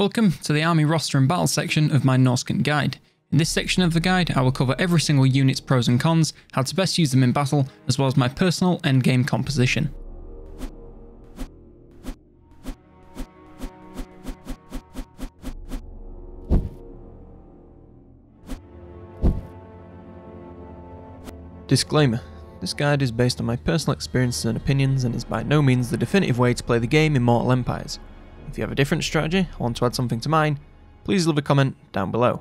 Welcome to the Army Roster and Battle section of my Norsken guide. In this section of the guide, I will cover every single unit's pros and cons, how to best use them in battle, as well as my personal endgame composition. Disclaimer: this guide is based on my personal experiences and opinions and is by no means the definitive way to play the game Immortal Empires. If you have a different strategy or want to add something to mine, please leave a comment down below.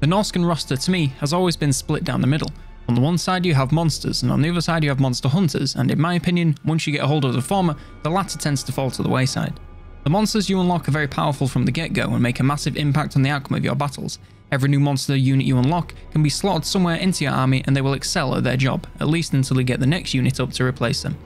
The Norsken roster to me has always been split down the middle. On the one side you have monsters and on the other side you have monster hunters, and in my opinion, once you get a hold of the former, the latter tends to fall to the wayside. The monsters you unlock are very powerful from the get-go and make a massive impact on the outcome of your battles. Every new monster unit you unlock can be slotted somewhere into your army and they will excel at their job, at least until you get the next unit up to replace them.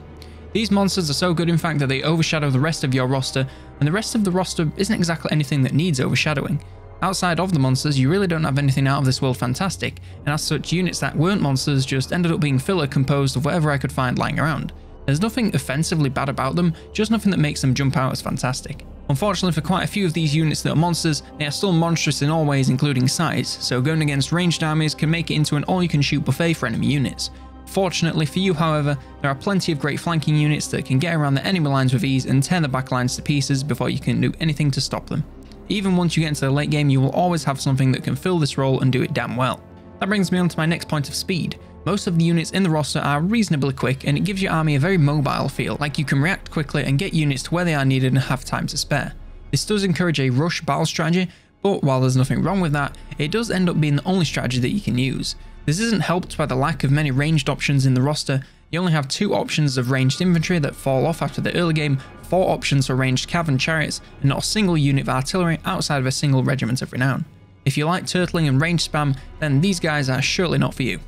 These monsters are so good in fact that they overshadow the rest of your roster, and the rest of the roster isn't exactly anything that needs overshadowing. Outside of the monsters, you really don't have anything out of this world fantastic, and as such, units that weren't monsters just ended up being filler composed of whatever I could find lying around. There's nothing offensively bad about them, just nothing that makes them jump out as fantastic. Unfortunately for quite a few of these units that are monsters, they are still monstrous in all ways including size, so going against ranged armies can make it into an all-you-can-shoot buffet for enemy units. Fortunately for you, however, there are plenty of great flanking units that can get around the enemy lines with ease and tear the back lines to pieces before you can do anything to stop them. Even once you get into the late game, you will always have something that can fill this role and do it damn well. That brings me on to my next point of speed. Most of the units in the roster are reasonably quick, and it gives your army a very mobile feel, like you can react quickly and get units to where they are needed and have time to spare. This does encourage a rush battle strategy, but while there's nothing wrong with that, it does end up being the only strategy that you can use. This isn't helped by the lack of many ranged options in the roster. You only have 2 options of ranged infantry that fall off after the early game, 4 options for ranged Cav and Chariots, and not a single unit of artillery outside of a single Regiment of Renown. If you like turtling and range spam, then these guys are surely not for you.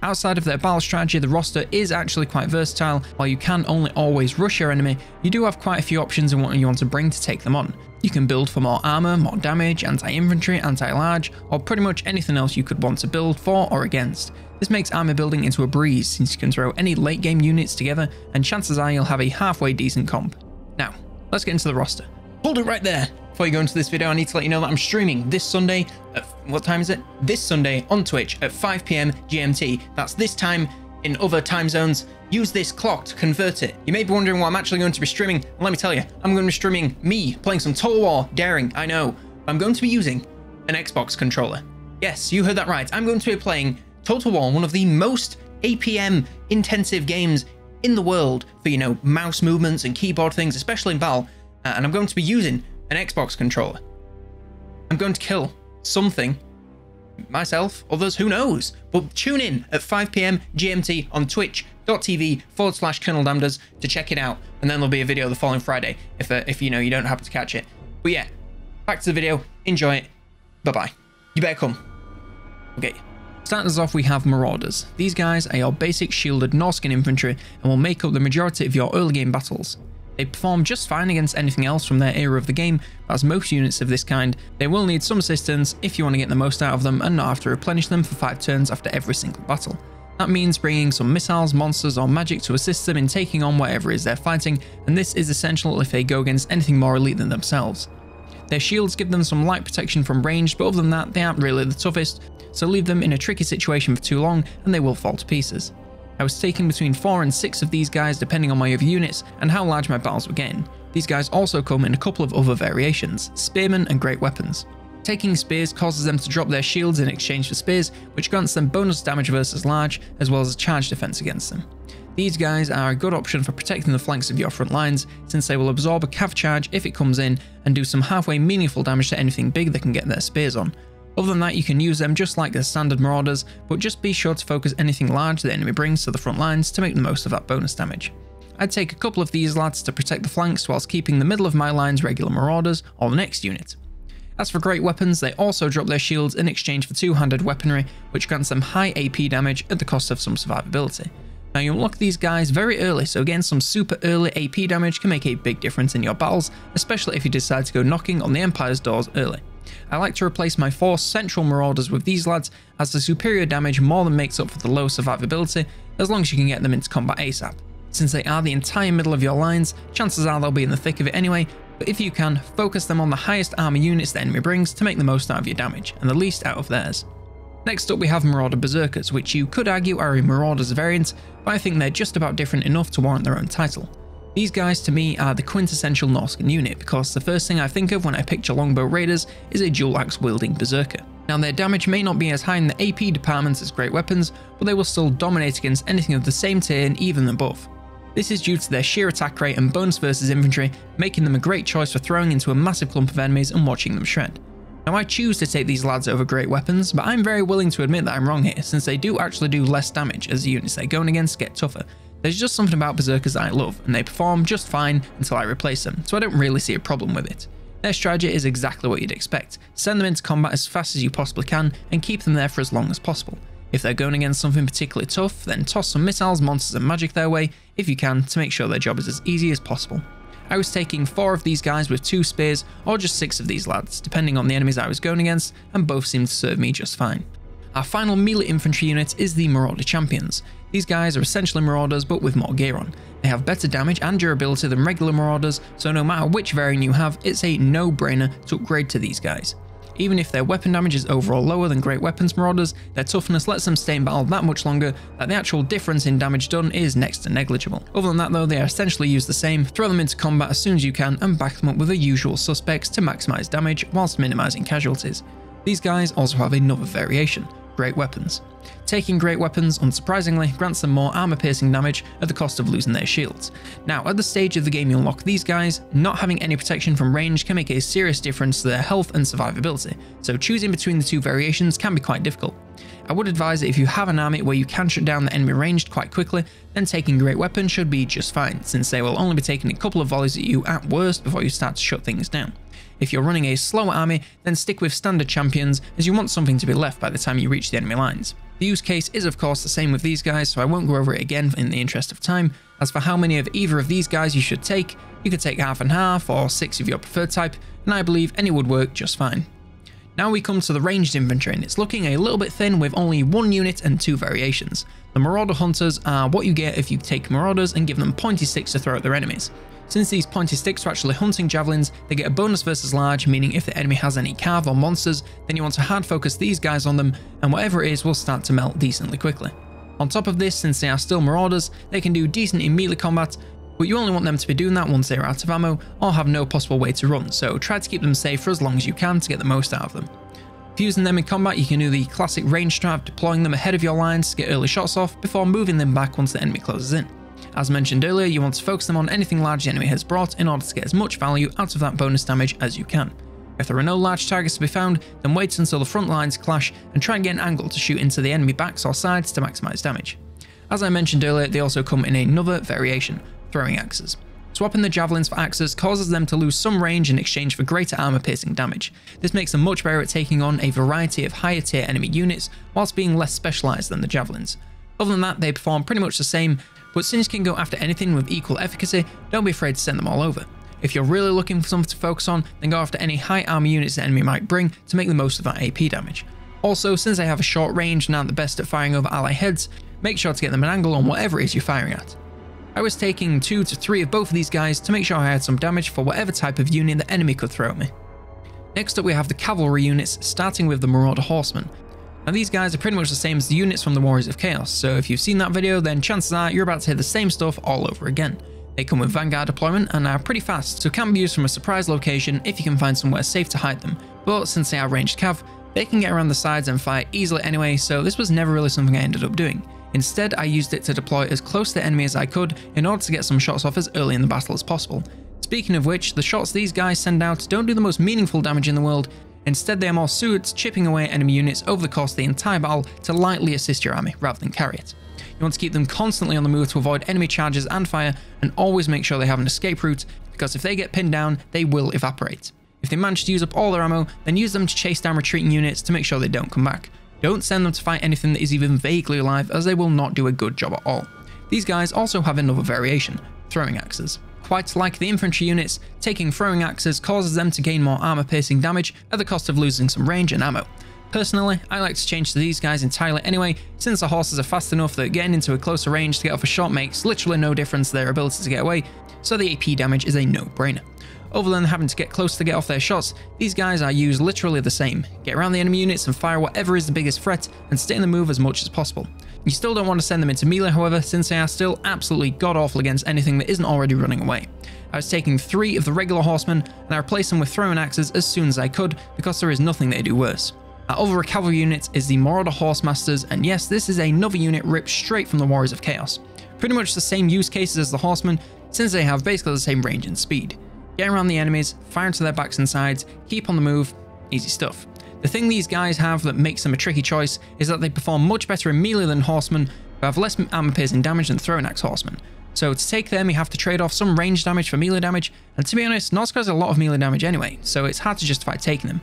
Outside of their battle strategy, the roster is actually quite versatile. While you can only always rush your enemy, you do have quite a few options in what you want to bring to take them on. You can build for more armor, more damage, anti-infantry, anti-large, or pretty much anything else you could want to build for or against. This makes armor building into a breeze since you can throw any late game units together and chances are you'll have a halfway decent comp. Now, let's get into the roster. Hold it right there! Before you go into this video, I need to let you know that I'm streaming this Sunday at, what time is it? This Sunday on Twitch at 5 PM GMT. That's this time in other time zones. Use this clock to convert it. You may be wondering what I'm actually going to be streaming, and let me tell you, I'm going to be streaming me playing some Total War Daring, I know. I'm going to be using an Xbox controller. Yes, you heard that right. I'm going to be playing Total War, one of the most APM intensive games in the world for, you know, mouse movements and keyboard things, especially in battle, and I'm going to be using an Xbox controller. I'm going to kill something, myself, others, who knows? But tune in at 5 PM GMT on twitch.tv/COLONELDAMNEDERS to check it out, and then there'll be a video the following Friday if you know you don't happen to catch it. But yeah, back to the video, enjoy it, bye-bye. You better come. Okay. Starting us off, we have Marauders. These guys are your basic shielded Norsken infantry and will make up the majority of your early game battles. They perform just fine against anything else from their era of the game, but as most units of this kind, they will need some assistance if you want to get the most out of them and not have to replenish them for 5 turns after every single battle. That means bringing some missiles, monsters or magic to assist them in taking on whatever it is they're fighting, and this is essential if they go against anything more elite than themselves. Their shields give them some light protection from range, but other than that, they aren't really the toughest, so leave them in a tricky situation for too long and they will fall to pieces. I was taking between 4 and 6 of these guys depending on my other units and how large my battles were getting. These guys also come in a couple of other variations, Spearman and great weapons. Taking spears causes them to drop their shields in exchange for spears, which grants them bonus damage versus large, as well as charge defense against them. These guys are a good option for protecting the flanks of your front lines, since they will absorb a cav charge if it comes in and do some halfway meaningful damage to anything big they can get their spears on. Other than that, you can use them just like the standard Marauders, but just be sure to focus anything large the enemy brings to the front lines to make the most of that bonus damage. I'd take a couple of these lads to protect the flanks whilst keeping the middle of my lines regular Marauders or the next unit. As for great weapons, they also drop their shields in exchange for 2-handed weaponry, which grants them high AP damage at the cost of some survivability. Now you unlock these guys very early, so getting some super early AP damage can make a big difference in your battles, especially if you decide to go knocking on the Empire's doors early. I like to replace my 4 central Marauders with these lads, as the superior damage more than makes up for the low survivability, as long as you can get them into combat ASAP. Since they are the entire middle of your lines, chances are they'll be in the thick of it anyway, but if you can, focus them on the highest armor units the enemy brings to make the most out of your damage, and the least out of theirs. Next up we have Marauder Berserkers, which you could argue are a Marauders variant, but I think they're just about different enough to warrant their own title. These guys to me are the quintessential Norsken unit, because the first thing I think of when I picture longbow raiders is a dual axe wielding berserker. Now their damage may not be as high in the AP department as great weapons, but they will still dominate against anything of the same tier and even above. This is due to their sheer attack rate and bonus versus infantry, making them a great choice for throwing into a massive clump of enemies and watching them shred. Now I choose to take these lads over great weapons, but I'm very willing to admit that I'm wrong here, since they do actually do less damage as the units they're going against get tougher. There's just something about Berserkers that I love, and they perform just fine until I replace them, so I don't really see a problem with it. Their strategy is exactly what you'd expect: send them into combat as fast as you possibly can and keep them there for as long as possible. If they're going against something particularly tough, then toss some missiles, monsters and magic their way if you can to make sure their job is as easy as possible. I was taking 4 of these guys with 2 spears, or just 6 of these lads, depending on the enemies I was going against, and both seemed to serve me just fine. Our final melee infantry unit is the Marauder Champions. These guys are essentially Marauders but with more gear on. They have better damage and durability than regular Marauders, so no matter which variant you have, it's a no-brainer to upgrade to these guys. Even if their weapon damage is overall lower than great weapons Marauders, their toughness lets them stay in battle that much longer that the actual difference in damage done is next to negligible. Other than that though, they are essentially used the same: throw them into combat as soon as you can and back them up with the usual suspects to maximise damage whilst minimising casualties. These guys also have another variation: great weapons. Taking great weapons, unsurprisingly, grants them more armor-piercing damage at the cost of losing their shields. Now, at the stage of the game you unlock these guys, not having any protection from range can make a serious difference to their health and survivability, so choosing between the 2 variations can be quite difficult. I would advise that if you have an army where you can shut down the enemy ranged quite quickly, then taking great weapons should be just fine, since they will only be taking a couple of volleys at you at worst before you start to shut things down. If you're running a slower army, then stick with standard champions, as you want something to be left by the time you reach the enemy lines. The use case is of course the same with these guys, so I won't go over it again in the interest of time. As for how many of either of these guys you should take, you could take half and half or 6 of your preferred type, and I believe any would work just fine. Now we come to the ranged infantry, and it's looking a little bit thin with only 1 unit and 2 variations. The Marauder Hunters are what you get if you take Marauders and give them pointy sticks to throw at their enemies. Since these pointy sticks are actually hunting javelins, they get a bonus versus large, meaning if the enemy has any cav or monsters, then you want to hard focus these guys on them, and whatever it is will start to melt decently quickly. On top of this, since they are still Marauders, they can do decent in melee combat, but you only want them to be doing that once they are out of ammo or have no possible way to run, so try to keep them safe for as long as you can to get the most out of them. If using them in combat, you can do the classic range strat of deploying them ahead of your lines to get early shots off before moving them back once the enemy closes in. As mentioned earlier, you want to focus them on anything large the enemy has brought in order to get as much value out of that bonus damage as you can. If there are no large targets to be found, then wait until the front lines clash and try and get an angle to shoot into the enemy backs or sides to maximise damage. As I mentioned earlier, they also come in another variation: throwing axes. Swapping the javelins for axes causes them to lose some range in exchange for greater armor piercing damage. This makes them much better at taking on a variety of higher tier enemy units whilst being less specialised than the javelins. Other than that, they perform pretty much the same, but since you can go after anything with equal efficacy, don't be afraid to send them all over. If you're really looking for something to focus on, then go after any high armor units the enemy might bring to make the most of that AP damage. Also, since they have a short range and aren't the best at firing over ally heads, make sure to get them an angle on whatever it is you're firing at. I was taking 2 to 3 of both of these guys to make sure I had some damage for whatever type of unit the enemy could throw at me. Next up we have the Cavalry units, starting with the Marauder Horsemen. Now these guys are pretty much the same as the units from the Warriors of Chaos, so if you've seen that video then chances are you're about to hear the same stuff all over again. They come with Vanguard Deployment and are pretty fast, so can be used from a surprise location if you can find somewhere safe to hide them, but since they are ranged cav, they can get around the sides and fire easily anyway, so this was never really something I ended up doing. Instead, I used it to deploy as close to the enemy as I could in order to get some shots off as early in the battle as possible. Speaking of which, the shots these guys send out don't do the most meaningful damage in the world. Instead, they are more suited to chipping away enemy units over the course of the entire battle to lightly assist your army rather than carry it. You want to keep them constantly on the move to avoid enemy charges and fire, and always make sure they have an escape route, because if they get pinned down, they will evaporate. If they manage to use up all their ammo, then use them to chase down retreating units to make sure they don't come back. Don't send them to fight anything that is even vaguely alive, as they will not do a good job at all. These guys also have another variation: throwing axes. Quite like the infantry units, taking throwing axes causes them to gain more armor piercing damage at the cost of losing some range and ammo. Personally, I like to change to these guys entirely anyway, since the horses are fast enough that getting into a closer range to get off a shot makes literally no difference to their ability to get away, so the AP damage is a no-brainer. other than having to get close to get off their shots, these guys are used literally the same. Get around the enemy units and fire whatever is the biggest threat and stay in the move as much as possible. You still don't want to send them into melee, however, since they are still absolutely god-awful against anything that isn't already running away. I was taking 3 of the regular horsemen and I replaced them with throwing axes as soon as I could because there is nothing they do worse. Our other cavalry unit is the Marauder Horsemasters, and yes, this is another unit ripped straight from the Warriors of Chaos. Pretty much the same use cases as the horsemen, since they have basically the same range and speed. Get around the enemies, fire into their backs and sides, keep on the move, easy stuff. The thing these guys have that makes them a tricky choice is that they perform much better in melee than horsemen, who have less armor piercing damage than throwing axe horsemen. So to take them, you have to trade off some range damage for melee damage, and to be honest, Norsca has a lot of melee damage anyway, so it's hard to justify taking them.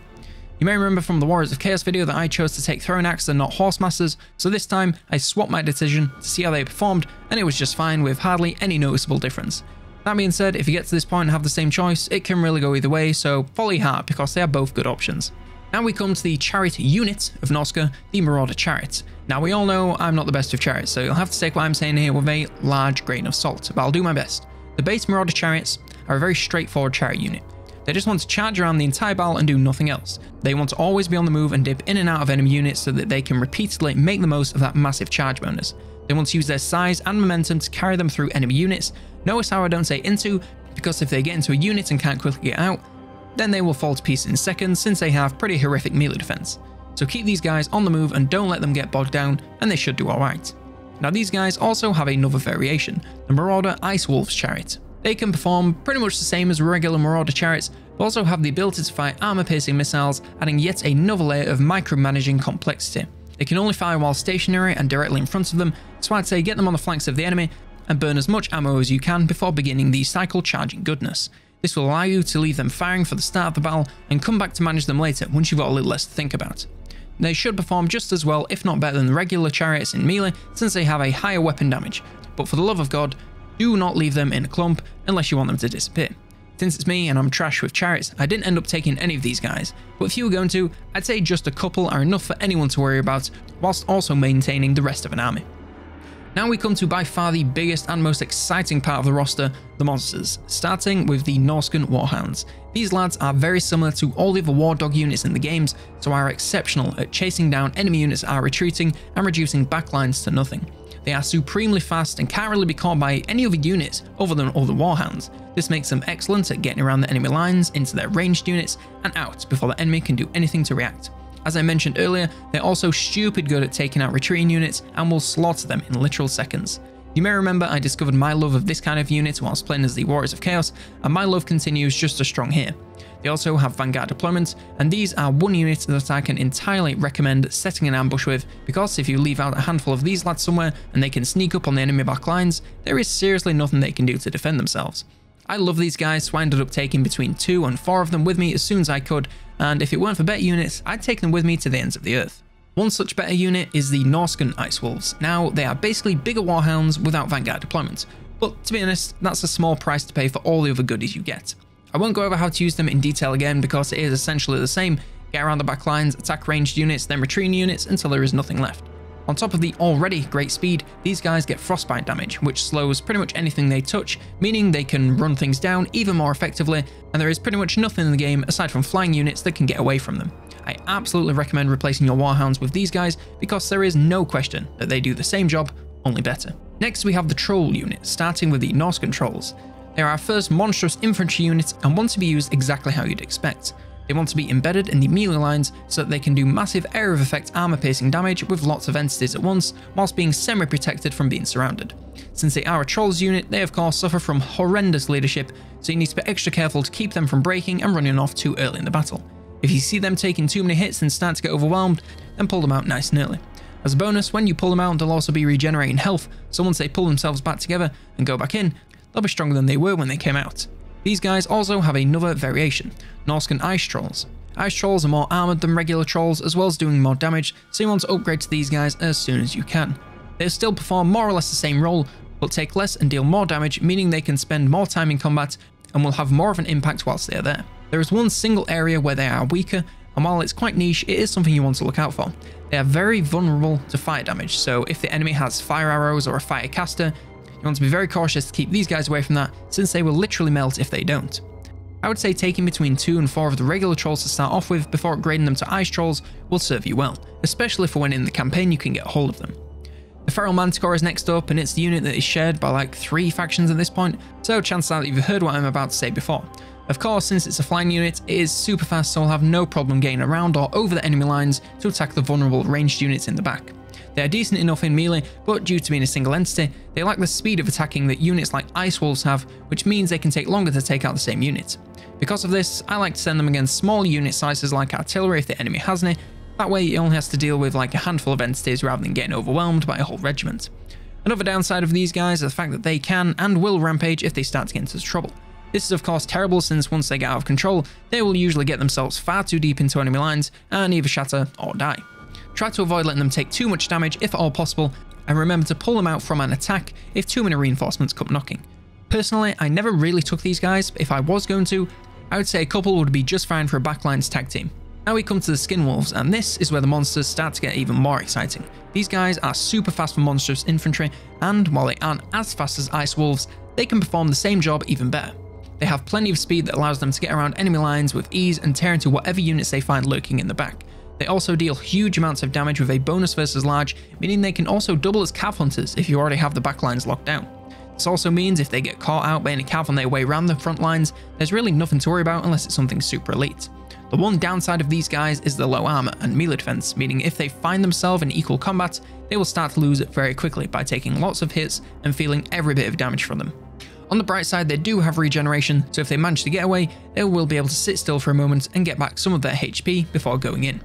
You may remember from the Warriors of Chaos video that I chose to take throwing axe and not horsemasters, so this time I swapped my decision to see how they performed, and it was just fine with hardly any noticeable difference. That being said, if you get to this point and have the same choice, it can really go either way, so follow your heart because they are both good options. Now we come to the chariot unit of Norsca, the Marauder Chariots. Now we all know I'm not the best with chariots, so you'll have to take what I'm saying here with a large grain of salt, but I'll do my best. The base Marauder Chariots are a very straightforward chariot unit. They just want to charge around the entire battle and do nothing else. They want to always be on the move and dip in and out of enemy units so that they can repeatedly make the most of that massive charge bonus. They want to use their size and momentum to carry them through enemy units. Notice how I don't say into, because if they get into a unit and can't quickly get out, then they will fall to pieces in seconds since they have pretty horrific melee defense. So keep these guys on the move and don't let them get bogged down, and they should do alright. Now these guys also have another variation, the Marauder Ice Wolves chariot. They can perform pretty much the same as regular Marauder Chariots, but also have the ability to fire armor-piercing missiles, adding yet another layer of micromanaging complexity. They can only fire while stationary and directly in front of them, so I'd say get them on the flanks of the enemy and burn as much ammo as you can before beginning the cycle charging goodness. This will allow you to leave them firing for the start of the battle and come back to manage them later once you've got a little less to think about. They should perform just as well, if not better than the regular chariots in melee, since they have a higher weapon damage, but for the love of God, do not leave them in a clump unless you want them to disappear. Since it's me and I'm trash with chariots, I didn't end up taking any of these guys, but if you were going to, I'd say just a couple are enough for anyone to worry about, whilst also maintaining the rest of an army. Now we come to by far the biggest and most exciting part of the roster, the monsters, starting with the Norsken Warhounds. These lads are very similar to all the other war dog units in the games, so are exceptional at chasing down enemy units that are retreating and reducing backlines to nothing. They are supremely fast and can't really be caught by any other units other than other warhounds. This makes them excellent at getting around the enemy lines, into their ranged units, and out before the enemy can do anything to react. As I mentioned earlier, they're also stupid good at taking out retreating units and will slaughter them in literal seconds. You may remember I discovered my love of this kind of unit whilst playing as the Warriors of Chaos, and my love continues just as strong here. They also have Vanguard Deployments, and these are one unit that I can entirely recommend setting an ambush with, because if you leave out a handful of these lads somewhere and they can sneak up on the enemy back lines, there is seriously nothing they can do to defend themselves. I love these guys, so I ended up taking between 2 and 4 of them with me as soon as I could, and if it weren't for better units, I'd take them with me to the ends of the earth. One such better unit is the Norsken Ice Wolves. Now, they are basically bigger warhounds without Vanguard deployment, but to be honest, that's a small price to pay for all the other goodies you get. I won't go over how to use them in detail again because it is essentially the same. Get around the back lines, attack ranged units, then retreating units until there is nothing left. On top of the already great speed, these guys get frostbite damage, which slows pretty much anything they touch, meaning they can run things down even more effectively, and there is pretty much nothing in the game aside from flying units that can get away from them. I absolutely recommend replacing your warhounds with these guys because there is no question that they do the same job, only better. Next we have the Troll unit, starting with the Norsken Trolls. They are our first monstrous infantry unit and want to be used exactly how you'd expect. They want to be embedded in the melee lines so that they can do massive area of effect armor-piercing damage with lots of entities at once, whilst being semi-protected from being surrounded. Since they are a Trolls unit, they of course suffer from horrendous leadership, so you need to be extra careful to keep them from breaking and running off too early in the battle. If you see them taking too many hits and start to get overwhelmed, then pull them out nice and early. As a bonus, when you pull them out, they'll also be regenerating health, so once they pull themselves back together and go back in, they'll be stronger than they were when they came out. These guys also have another variation, Norsken Ice Trolls. Ice Trolls are more armoured than regular Trolls, as well as doing more damage, so you want to upgrade to these guys as soon as you can. They'll still perform more or less the same role, but take less and deal more damage, meaning they can spend more time in combat and will have more of an impact whilst they are there. There is one single area where they are weaker, and while it's quite niche, it is something you want to look out for. They are very vulnerable to fire damage, so if the enemy has fire arrows or a fire caster, you want to be very cautious to keep these guys away from that, since they will literally melt if they don't. I would say taking between 2 and 4 of the regular trolls to start off with before upgrading them to ice trolls will serve you well, especially for when in the campaign you can get a hold of them. The Feral Manticore is next up, and it's the unit that is shared by like 3 factions at this point, so chances are that you've heard what I'm about to say before. Of course, since it's a flying unit, it is super fast, so will have no problem getting around or over the enemy lines to attack the vulnerable ranged units in the back. They are decent enough in melee, but due to being a single entity, they lack the speed of attacking that units like Ice Wolves have, which means they can take longer to take out the same unit. Because of this, I like to send them against small unit sizes like artillery if the enemy has any. That way it only has to deal with like a handful of entities rather than getting overwhelmed by a whole regiment. Another downside of these guys is the fact that they can and will rampage if they start to get into trouble. This is of course terrible, since once they get out of control, they will usually get themselves far too deep into enemy lines and either shatter or die. Try to avoid letting them take too much damage if at all possible, and remember to pull them out from an attack if too many reinforcements come knocking. Personally, I never really took these guys, but if I was going to, I would say a couple would be just fine for a backlines tag team. Now we come to the Skin Wolves, and this is where the monsters start to get even more exciting. These guys are super fast for monstrous infantry, and while they aren't as fast as Ice Wolves, they can perform the same job even better. They have plenty of speed that allows them to get around enemy lines with ease and tear into whatever units they find lurking in the back. They also deal huge amounts of damage with a bonus versus large, meaning they can also double as Cav Hunters if you already have the backlines locked down. This also means if they get caught out by any Cav on their way around the front lines, there's really nothing to worry about unless it's something super elite. The one downside of these guys is the low armor and melee defense, meaning if they find themselves in equal combat, they will start to lose it very quickly by taking lots of hits and feeling every bit of damage from them. On the bright side, they do have regeneration, so if they manage to get away, they will be able to sit still for a moment and get back some of their HP before going in.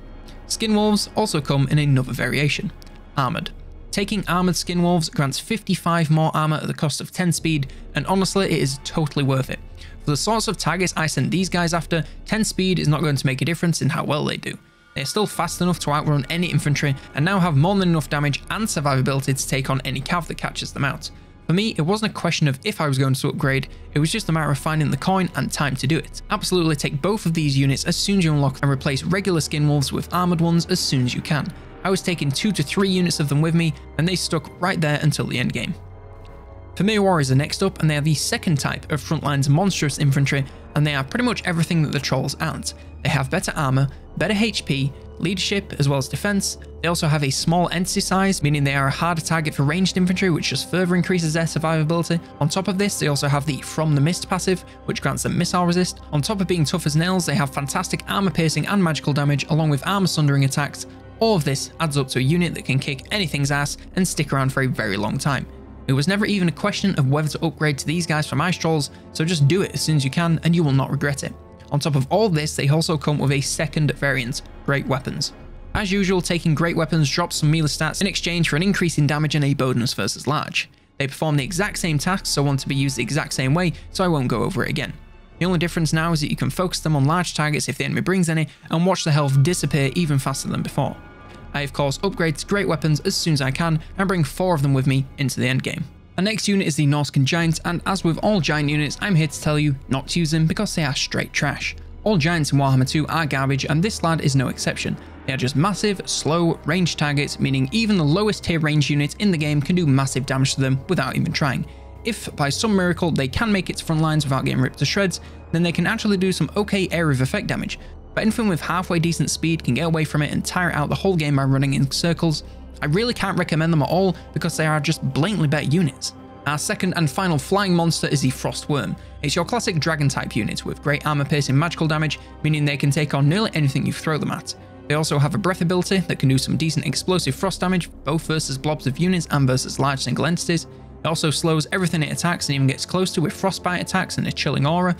Skin Wolves also come in another variation, Armoured. Taking Armoured Skin Wolves grants 55 more armor at the cost of 10 speed, and honestly it is totally worth it. For the sorts of targets I send these guys after, 10 speed is not going to make a difference in how well they do. They are still fast enough to outrun any infantry, and now have more than enough damage and survivability to take on any cav that catches them out. For me, it wasn't a question of if I was going to upgrade, it was just a matter of finding the coin and time to do it. Absolutely take both of these units as soon as you unlock and replace regular Skin Wolves with armoured ones as soon as you can. I was taking 2 to 3 units of them with me, and they stuck right there until the end game. Familiar Warriors are next up, and they are the second type of frontline's monstrous infantry, and they are pretty much everything that the trolls aren't. They have better armor, better HP, leadership as well as defense. They also have a small entity size, meaning they are a harder target for ranged infantry, which just further increases their survivability. On top of this, they also have the From the Mist passive, which grants them missile resist. On top of being tough as nails, they have fantastic armor piercing and magical damage, along with armor sundering attacks. All of this adds up to a unit that can kick anything's ass and stick around for a very long time. It was never even a question of whether to upgrade to these guys from Ice Trolls, so just do it as soon as you can and you will not regret it. On top of all this, they also come with a second variant, Great Weapons. As usual, taking Great Weapons drops some melee stats in exchange for an increase in damage and a bonus versus large. They perform the exact same tasks, so want to be used the exact same way, so I won't go over it again. The only difference now is that you can focus them on large targets if the enemy brings any, and watch the health disappear even faster than before. I of course upgrade to Great Weapons as soon as I can and bring 4 of them with me into the endgame. Our next unit is the Norsken Giant, and as with all giant units, I'm here to tell you not to use them because they are straight trash. All giants in Warhammer 2 are garbage, and this lad is no exception. They are just massive, slow, ranged targets, meaning even the lowest tier range unit in the game can do massive damage to them without even trying. If by some miracle they can make it to front lines without getting ripped to shreds, then they can actually do some okay area of effect damage. But anything with halfway decent speed can get away from it and tire out the whole game by running in circles. I really can't recommend them at all because they are just blatantly better units. Our second and final flying monster is the Frost Worm. It's your classic dragon type unit with great armor piercing magical damage, meaning they can take on nearly anything you throw them at. They also have a breath ability that can do some decent explosive frost damage, both versus blobs of units and versus large single entities. It also slows everything it attacks and even gets close to with frostbite attacks and a chilling aura.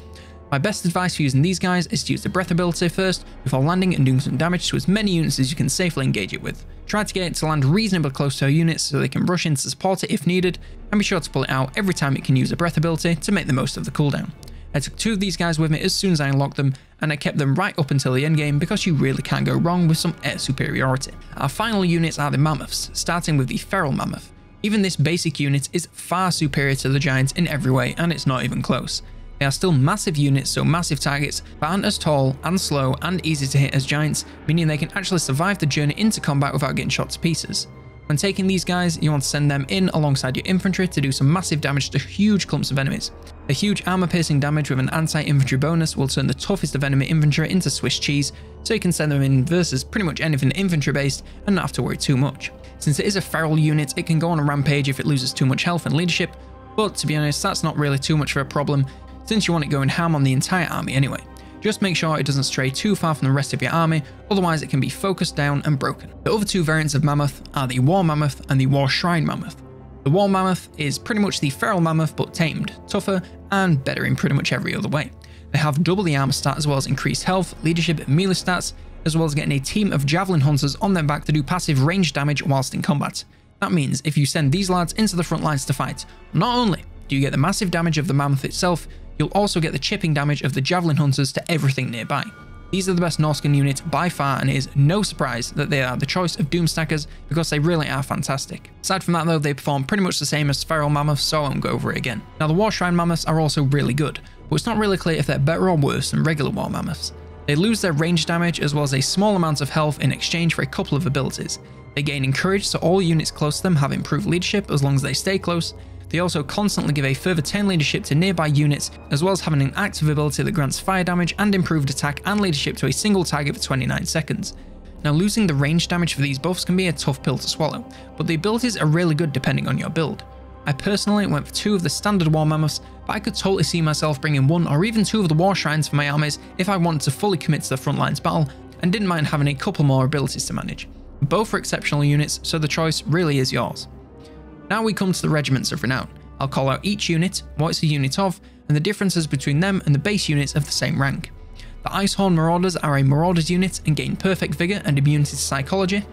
My best advice for using these guys is to use the breath ability first before landing and doing some damage to as many units as you can safely engage it with. Try to get it to land reasonably close to our units so they can rush in to support it if needed, and be sure to pull it out every time it can use a breath ability to make the most of the cooldown. I took 2 of these guys with me as soon as I unlocked them, and I kept them right up until the endgame because you really can't go wrong with some air superiority. Our final units are the Mammoths, starting with the Feral Mammoth. Even this basic unit is far superior to the Giants in every way, and it's not even close. They are still massive units, so massive targets, but aren't as tall and slow and easy to hit as Giants, meaning they can actually survive the journey into combat without getting shot to pieces. When taking these guys, you want to send them in alongside your infantry to do some massive damage to huge clumps of enemies. A huge armor-piercing damage with an anti-infantry bonus will turn the toughest of enemy infantry into Swiss cheese, so you can send them in versus pretty much anything infantry-based and not have to worry too much. Since it is a feral unit, it can go on a rampage if it loses too much health and leadership, but to be honest, that's not really too much of a problem, since you want it going ham on the entire army anyway. Just make sure it doesn't stray too far from the rest of your army, otherwise it can be focused down and broken. The other two variants of Mammoth are the War Mammoth and the War Shrine Mammoth. The War Mammoth is pretty much the feral mammoth but tamed, tougher, and better in pretty much every other way. They have double the armor stat as well as increased health, leadership, and melee stats, as well as getting a team of javelin hunters on their back to do passive range damage whilst in combat. That means if you send these lads into the front lines to fight, not only do you get the massive damage of the mammoth itself, you'll also get the chipping damage of the javelin hunters to everything nearby. These are the best Norsken units by far, and it is no surprise that they are the choice of Doomstackers because they really are fantastic. Aside from that though, they perform pretty much the same as feral mammoths, so I won't go over it again. Now the War Shrine Mammoths are also really good, but it's not really clear if they're better or worse than regular War Mammoths. They lose their range damage as well as a small amount of health in exchange for a couple of abilities. They gain Encourage, so all units close to them have improved leadership as long as they stay close. They also constantly give a further 10 leadership to nearby units, as well as having an active ability that grants fire damage and improved attack and leadership to a single target for 29 seconds. Now losing the range damage for these buffs can be a tough pill to swallow, but the abilities are really good depending on your build. I personally went for 2 of the standard War Mammoths, but I could totally see myself bringing 1 or even 2 of the War Shrines for my armies if I wanted to fully commit to the front lines battle and didn't mind having a couple more abilities to manage. Both are exceptional units, so the choice really is yours. Now we come to the Regiments of Renown. I'll call out each unit, what it's a unit of, and the differences between them and the base units of the same rank. The Icehorn Marauders are a Marauders unit and gain perfect vigor and immunity to psychology.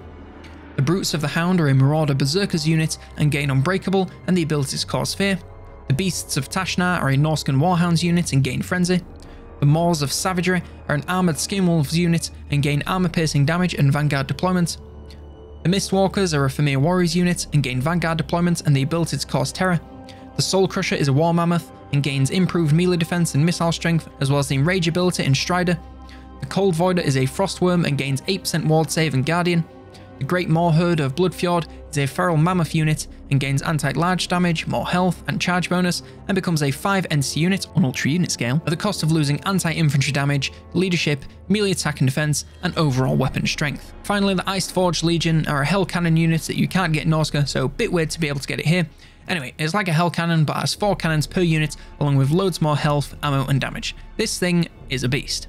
The Brutes of the Hound are a Marauder Berserkers unit and gain Unbreakable and the ability to cause fear. The Beasts of Tashnar are a Norsken Warhounds unit and gain Frenzy. The Maws of Savagery are an Armoured Skinwolves unit and gain armor-piercing damage and Vanguard Deployment. The Mistwalkers are a Famir Warriors unit and gain Vanguard Deployment and the ability to cause terror. The Soul Crusher is a War Mammoth and gains improved melee defense and missile strength, as well as the Enrage ability and Strider. The Cold Voider is a Frostworm and gains 8% ward save and Guardian. The Great Moorherd of Bloodfjord is a feral mammoth unit and gains anti-large damage, more health, and charge bonus, and becomes a 5 entity unit on Ultra Unit scale, at the cost of losing anti-infantry damage, leadership, melee attack and defense, and overall weapon strength. Finally, the Iceforged Legion are a Hell Cannon unit that you can't get in Norsca, so a bit weird to be able to get it here. Anyway, it's like a Hell Cannon but has 4 cannons per unit along with loads more health, ammo and damage. This thing is a beast.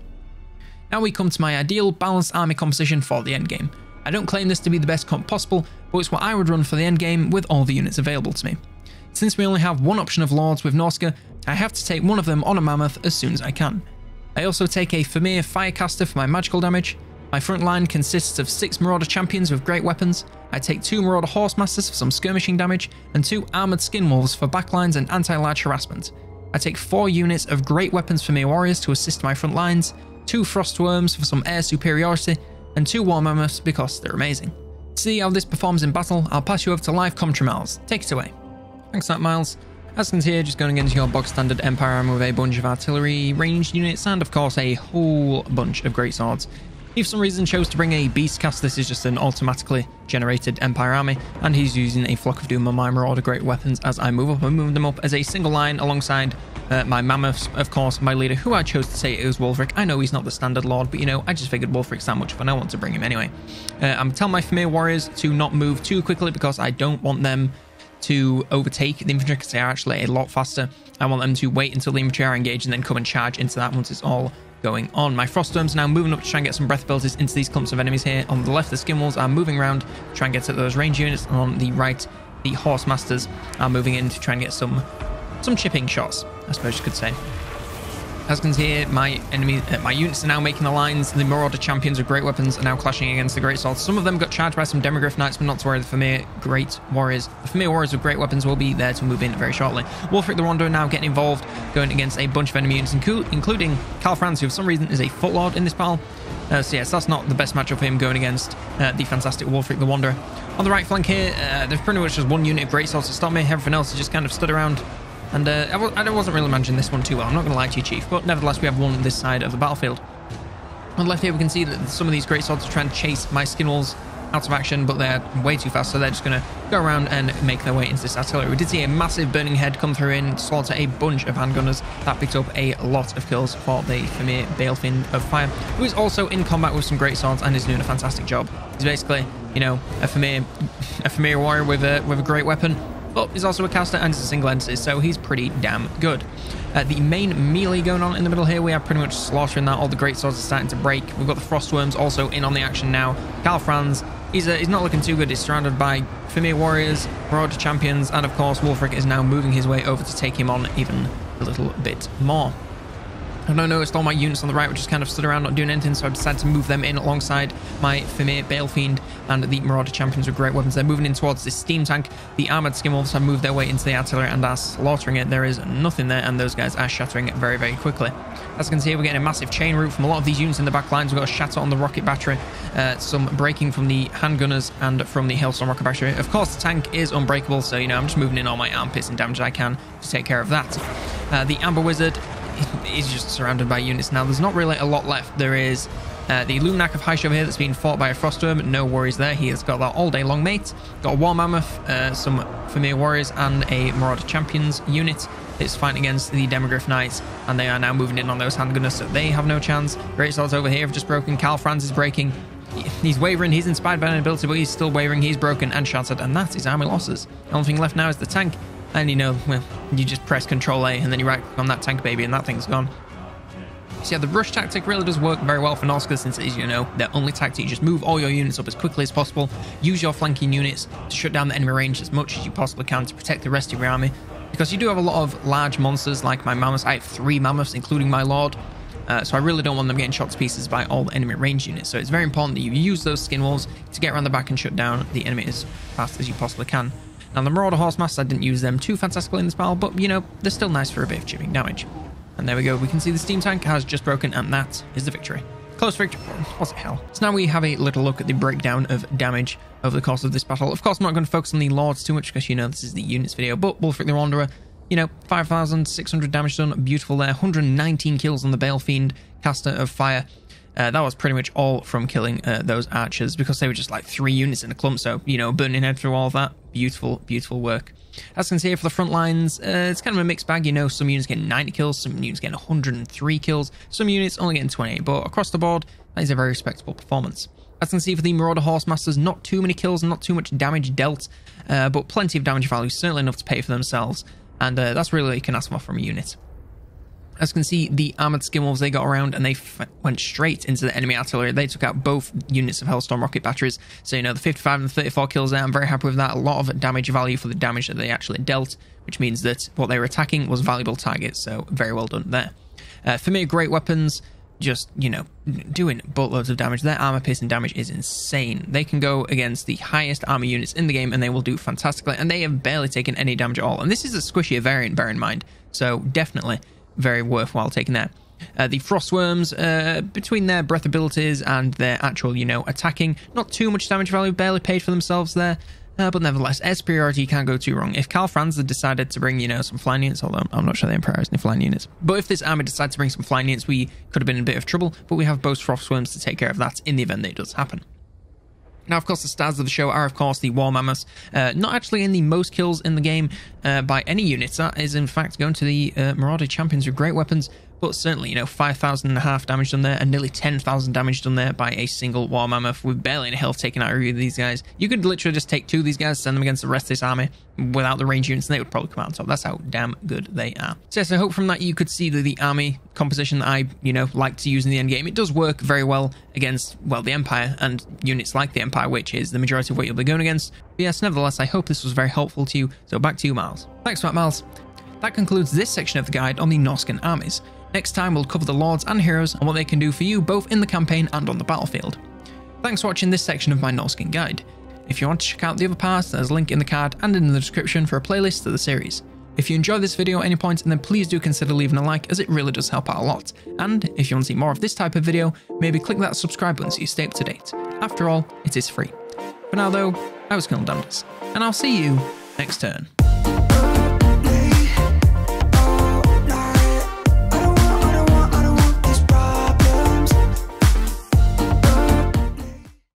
Now we come to my ideal balanced army composition for the endgame. I don't claim this to be the best comp possible, but it's what I would run for the endgame with all the units available to me. Since we only have one option of Lords with Norsca, I have to take one of them on a Mammoth as soon as I can. I also take a Famir Firecaster for my magical damage. My front line consists of 6 Marauder Champions with great weapons. I take 2 Marauder Horsemasters for some skirmishing damage, and 2 Armoured Skinwolves for backlines and anti-large harassment. I take 4 units of great weapons for Famir Warriors to assist my front lines, 2 Frostworms for some air superiority, and 2 War Mammoths because they're amazing. To see how this performs in battle, I'll pass you over to live commentary Miles. Take it away. Thanks for that, Miles. As you can see here, just going against your box standard Empire armor with a bunch of artillery, ranged units, and of course a whole bunch of great swords. He for some reason chose to bring a Beastcast. This is just an automatically generated Empire army, and he's using a Flock of Doom on my Marauder great weapons as I move up. I'm moving them up as a single line alongside my Mammoths, of course, my leader, who I chose to say is Wulfric. I know he's not the standard Lord, but you know, I just figured Wulfric's that much fun, I want to bring him anyway. I'm telling my Famir Warriors to not move too quickly because I don't want them to overtake the infantry because they are actually a lot faster. I want them to wait until the infantry are engaged and then come and charge into that once it's all going on. My Frostworms are now moving up to try and get some breath abilities into these clumps of enemies here. On the left, the Skinwolves are moving around to try and get at those range units, and on the right, the Horsemasters are moving in to try and get some chipping shots, I suppose you could say. As you can see here, my units are now making the lines. The Marauder Champions with great weapons are now clashing against the Great Swords. Some of them got charged by some Demogryph Knights, but not to worry, the Famir Great Warriors. The Famir Warriors with great weapons will be there to move in very shortly. Wulfric the Wanderer now getting involved, going against a bunch of enemy units, including Karl Franz, who for some reason is a Footlord in this battle. So yes, that's not the best matchup for him going against the fantastic Wulfric the Wanderer. On the right flank here, there's pretty much just one unit of Great Swords to stop me. Everything else is just kind of stood around. And I wasn't really managing this one too well, I'm not going to lie to you, Chief, but nevertheless we have one on this side of the battlefield. On the left here we can see that some of these Great Swords are trying to chase my Skinwolves out of action, but they're way too fast, so they're just going to go around and make their way into this artillery. We did see a massive burning head come through and slaughter a bunch of handgunners. That picked up a lot of kills for the Famir Balefiend of Fire, who is also in combat with some great swords and is doing a fantastic job. He's basically, you know, a Famir warrior with a great weapon, but he's also a caster and he's a single entity, so he's pretty damn good. The main melee going on in the middle here, we are pretty much slaughtering that. All the great swords are starting to break. We've got the Frostworms also in on the action now. Karl Franz, he's not looking too good. He's surrounded by Famir warriors, Marauder champions, and of course Wulfric is now moving his way over to take him on even a little bit more. And I noticed all my units on the right were just kind of stood around not doing anything, so I decided to move them in alongside my Famir Balefiend and the Marauder champions with great weapons. They're moving in towards this steam tank. The armored skin wolves have moved their way into the artillery and are slaughtering it. There is nothing there, and those guys are shattering it very, very quickly. As you can see, we're getting a massive chain route from a lot of these units in the back lines. We've got a shatter on the rocket battery, some breaking from the handgunners and from the Hailstorm rocket battery. Of course, the tank is unbreakable, so, you know, I'm just moving in all my armpits and damage I can to take care of that. The Amber Wizard is just surrounded by units now. There's not really a lot left. There is the Luminac of Highshove here that's being fought by a Frostworm. No worries there. He has got that all day long, mate. Got a War Mammoth, some Famir warriors, and a Marauder champions unit. It's fighting against the Demogryph Knights, and they are now moving in on those handgunners, so they have no chance. Great swords over here have just broken. Karl Franz is breaking. He's wavering. He's inspired by an ability, but he's still wavering. He's broken and shattered, and that is army losses. The only thing left now is the tank. And, you know, well, you just press Control A and then you right click on that tank baby and that thing's gone. So yeah, the rush tactic really does work very well for Norsca, since it is, you know, their only tactic. You just move all your units up as quickly as possible. Use your flanking units to shut down the enemy range as much as you possibly can to protect the rest of your army. Because you do have a lot of large monsters like my Mammoths. I have 3 Mammoths, including my Lord. So I really don't want them getting shot to pieces by all the enemy range units. So it's very important that you use those skin wolves to get around the back and shut down the enemy as fast as you possibly can. Now, the Marauder Horsemasters, I didn't use them too fantastically in this battle, but, you know, they're still nice for a bit of chipping damage. And there we go. We can see the steam tank has just broken, and that is the victory. Close victory. What the hell? So now we have a little look at the breakdown of damage over the course of this battle. Of course, I'm not going to focus on the Lords too much because, you know, this is the units video, but Wulfric the Wanderer, you know, 5,600 damage done. Beautiful there. 119 kills on the Balefiend, Caster of Fire. That was pretty much all from killing those archers, because they were just like 3 units in a clump, so, you know, burning head through all of that. Beautiful, beautiful work. As you can see here for the front lines, it's kind of a mixed bag. You know, some units getting 90 kills, some units getting 103 kills, some units only getting 28, but across the board, that is a very respectable performance. As you can see for the Marauder Horsemasters, not too many kills, not too much damage dealt, but plenty of damage value, certainly enough to pay for themselves, and that's really what you can ask for from a unit. As you can see, the armored skin wolves, they got around and they went straight into the enemy artillery. They took out both units of Hailstorm rocket batteries. So, you know, the 55 and the 34 kills there, I'm very happy with that. A lot of damage value for the damage that they actually dealt, which means that what they were attacking was valuable targets. So, very well done there. For me, great weapons, just, you know, doing boatloads of damage. Their armor piercing damage is insane. They can go against the highest armor units in the game and they will do fantastically. And they have barely taken any damage at all. And this is a squishier variant, bear in mind. So, definitely very worthwhile taking that. The Frostworms, between their breath abilities and their actual, you know, attacking, not too much damage value, barely paid for themselves there, but nevertheless, air superiority, you can't go too wrong. If Karl Franz had decided to bring, you know, some flying units, although I'm not sure the Emperor has any flying units, but if this army decided to bring some flying units, we could have been in a bit of trouble, but we have both Frostworms to take care of that in the event that it does happen. Now, of course, the stars of the show are, of course, the War Mammoths. Not actually in the most kills in the game by any units. That is, in fact, going to the Marauder champions with great weapons. But certainly, you know, 5,500 damage done there and nearly 10,000 damage done there by a single War Mammoth with barely any health taken out of these guys. You could literally just take 2 of these guys, send them against the rest of this army without the range units, and they would probably come out on top. That's how damn good they are. So yes, I hope from that you could see that the army composition that I, you know, like to use in the end game, it does work very well against, well, the Empire and units like the Empire, which is the majority of what you'll be going against. But yes, nevertheless, I hope this was very helpful to you. So back to you, Miles. Thanks for that, Miles. That concludes this section of the guide on the Norsken armies. Next time we'll cover the Lords and Heroes and what they can do for you both in the campaign and on the battlefield. Thanks for watching this section of my Norsken guide. If you want to check out the other parts, there's a link in the card and in the description for a playlist of the series. If you enjoyed this video at any point, then please do consider leaving a like, as it really does help out a lot. And if you want to see more of this type of video, maybe click that subscribe button so you stay up to date. After all, it is free. For now though, I was COLONELDAMNEDERS, and I'll see you next turn.